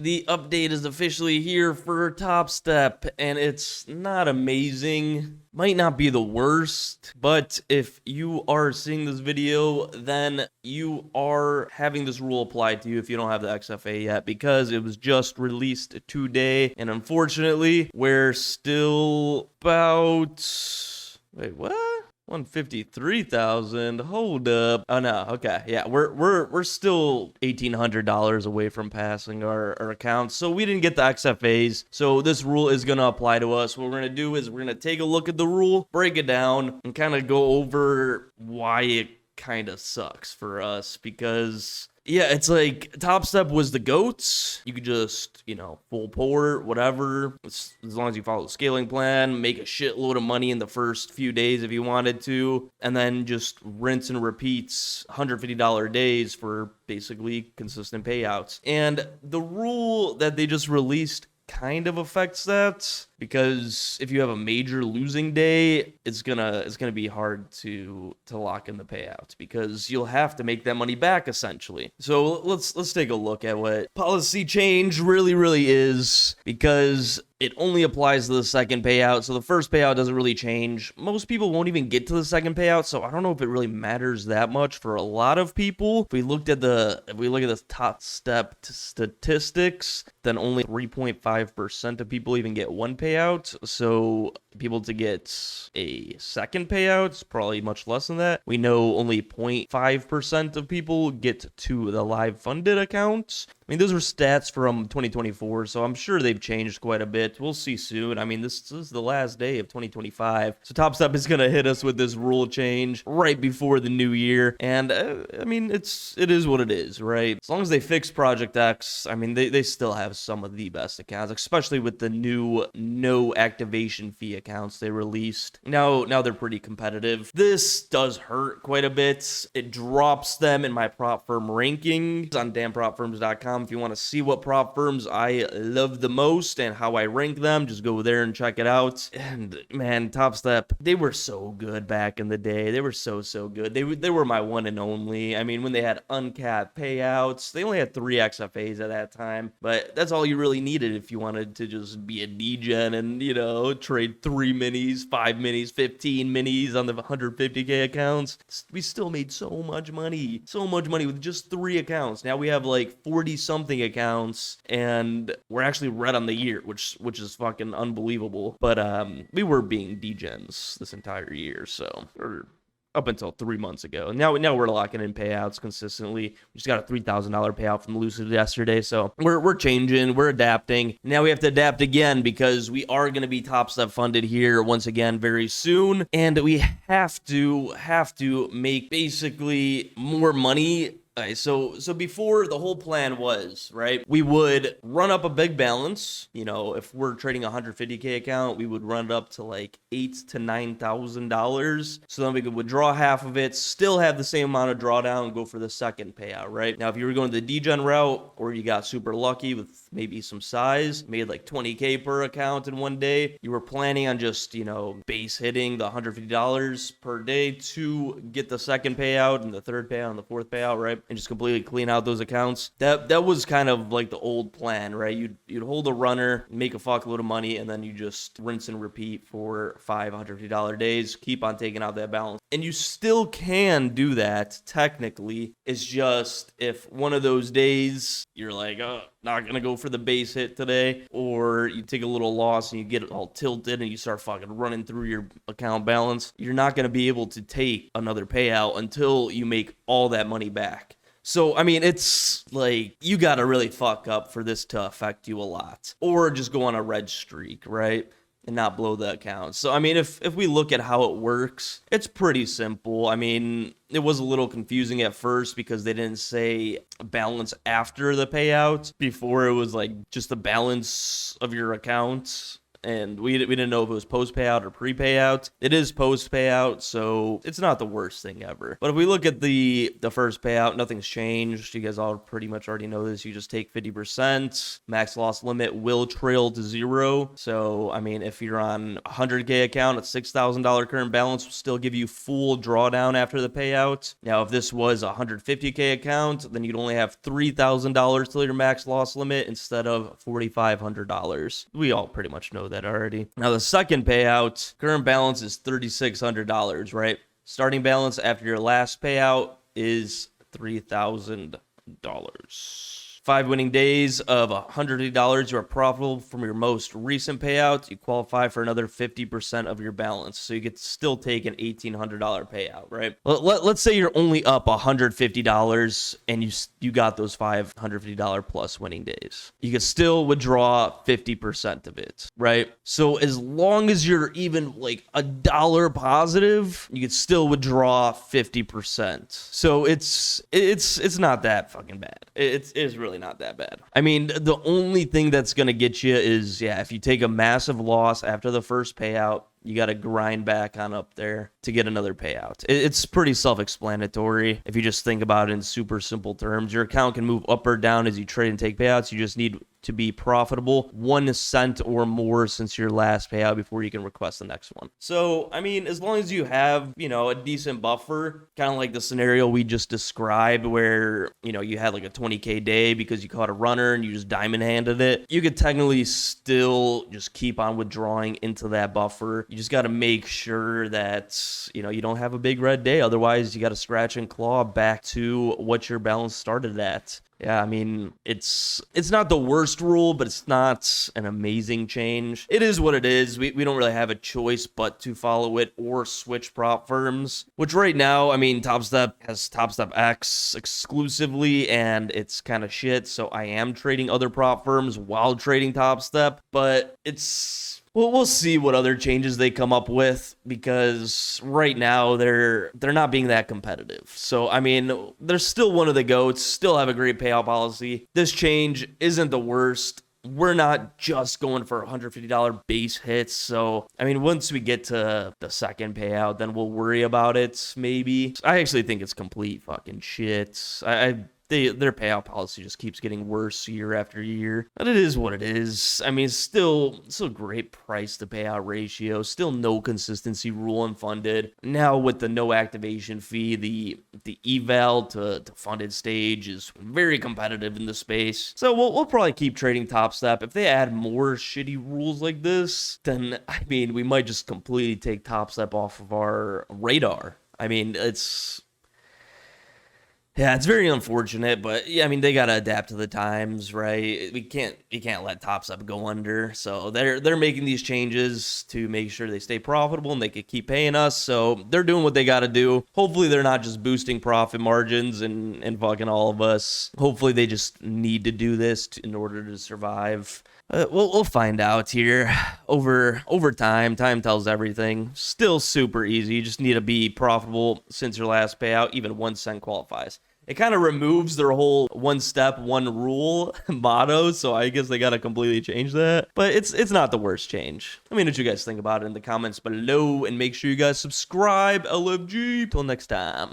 the update is officially here for Topstep, and it's not amazing. Might not be the worst, but if you are seeing this video, then you are having this rule applied to you if you don't have the XFA yet, because it was just released today, and unfortunately, we're still about... Wait, what? 153,000. Hold up. Oh no. Okay. Yeah, we're still $1,800 away from passing our accounts. So we didn't get the XFAs. So this rule is gonna apply to us. What we're gonna do is we're gonna take a look at the rule, break it down, and kind of go over why it kind of sucks for us, because yeah, it's like Topstep was the GOATs. You could just, full port, whatever, as long as you follow the scaling plan, make a shitload of money in the first few days if you wanted to, and then just rinse and repeats $150 days for basically consistent payouts. And the rule that they just released kind of affects that, because if you have a major losing day, it's gonna be hard to lock in the payouts, because you'll have to make that money back essentially. So let's take a look at what policy change really is, because it only applies to the second payout. So the first payout doesn't really change. Most people won't even get to the second payout, so I don't know if it really matters that much for a lot of people. If we look at the Topstep statistics, then only 3.5% of people even get one payout. So people to get a second payout is probably much less than that. We know only 0.5% of people get to the live funded accounts. I mean, those were stats from 2024, so I'm sure they've changed quite a bit. We'll see soon. I mean, this is the last day of 2025, so Topstep is going to hit us with this rule change right before the new year, and I mean, it is what it is, right? As long as they fix Project X, I mean, they still have some of the best accounts, especially with the new no activation fee accounts they released. Now they're pretty competitive. This does hurt quite a bit. It drops them in my prop firm rankings on damnpropfirms.com. If you want to see what prop firms I love the most and how I rank them, just go there and check it out. And man, Topstep, they were so good back in the day. They were so good. They were my one and only. I mean, when they had uncapped payouts, they only had 3 XFAs at that time, but that's all you really needed if you wanted to just be a degen and, trade 3 minis, 5 minis, 15 minis on the 150K accounts. We still made so much money with just 3 accounts. Now we have like 40 something accounts, and we're actually red on the year, which is fucking unbelievable. But we were being degens this entire year, so or up until 3 months ago. Now we're locking in payouts consistently. We just got a $3,000 payout from Lucid yesterday, so we're changing, we're adapting. Now we have to adapt again, because we are going to be Topstep funded here once again very soon, and we have to make basically more money. Okay, so before, the whole plan was, right, we would run up a big balance. If we're trading a 150K account, we would run it up to like $8,000 to $9,000. So then we could withdraw half of it, still have the same amount of drawdown, and go for the second payout, right? Now, if you were going the degen route, or you got super lucky with maybe some size, made like 20K per account in one day, you were planning on just, base hitting the $150 per day to get the second payout and the third payout and the fourth payout, right? And just completely clean out those accounts. That was kind of like the old plan, right? You'd hold a runner, make a fuckload of money, and then you just rinse and repeat for $550 days, keep on taking out that balance. And you still can do that technically. It's just if one of those days you're like, oh, not gonna go for the base hit today, or you take a little loss and you get it all tilted and you start fucking running through your account balance, you're not gonna be able to take another payout until you make all that money back. So, I mean, it's like, you gotta really fuck up for this to affect you a lot. Or just go on a red streak, right? And not blow the account. So, I mean, if we look at how it works, it's pretty simple. I mean, it was a little confusing at first because they didn't say balance after the payout. Before, it was like just the balance of your account and we didn't know if it was post payout or pre payout. It is post payout, so it's not the worst thing ever. But if we look at the first payout, nothing's changed. You guys all pretty much already know this. You just take 50%. Max loss limit will trail to zero. So I mean, if you're on a 100K account at $6,000 current balance, will still give you full drawdown after the payout. Now, if this was a 150K account, then you'd only have $3,000 till your max loss limit instead of $4,500. We all pretty much know that already. Now, the second payout, current balance is $3,600, right? Starting balance after your last payout is $3,000. 5 winning days of $150, you are profitable from your most recent payout. You qualify for another 50% of your balance. So you get to still take an $1,800 payout, right? Let's say you're only up $150 and you got those $550 plus winning days. You can still withdraw 50% of it, right? So as long as you're even like $1 positive, you can still withdraw 50%. So it's not that fucking bad. It's really not that bad. I mean, the only thing that's going to get you is, if you take a massive loss after the first payout, you got to grind back on up there to get another payout. It's pretty self-explanatory. If you just think about it in super simple terms, your account can move up or down as you trade and take payouts. You just need to be profitable 1 cent or more since your last payout before you can request the next one. So, I mean, as long as you have, a decent buffer, kind of like the scenario we just described where, you had like a 20K day because you caught a runner and you just diamond handed it, you could technically still just keep on withdrawing into that buffer. You just got to make sure that, you don't have a big red day. Otherwise, you got to scratch and claw back to what your balance started at. Yeah, I mean, it's not the worst rule, but it's not an amazing change. It is what it is. We don't really have a choice but to follow it or switch prop firms, which right now, I mean, Topstep has Topstep X exclusively, and it's kind of shit, so I am trading other prop firms while trading Topstep, but well, we'll see what other changes they come up with, because right now they're not being that competitive. So, I mean, they're still one of the GOATs, still have a great payout policy. This change isn't the worst. We're not just going for $150 base hits. So, I mean, once we get to the second payout, then we'll worry about it, maybe. I actually think it's complete fucking shit. Their payout policy just keeps getting worse year after year. But it is what it is. I mean, it's still great price to payout ratio. Still no consistency rule in funded. Now with the no activation fee, the eval to funded stage is very competitive in the space. So we'll probably keep trading Topstep. If they add more shitty rules like this, then I mean, we might just completely take Topstep off of our radar. I mean, it's very unfortunate, but yeah, I mean, they gotta adapt to the times, right? You can't let Topstep go under. So they're making these changes to make sure they stay profitable and they can keep paying us. So they're doing what they gotta do. Hopefully they're not just boosting profit margins and fucking all of us. Hopefully they just need to do this in order to survive. We'll find out here over time. Time tells everything. Still super easy. You just need to be profitable since your last payout. Even 1 cent qualifies. It kind of removes their whole one step, one rule motto. So I guess they got to completely change that. But it's not the worst change. Let me know what you guys think about it in the comments below. And make sure you guys subscribe. LFG. Till next time.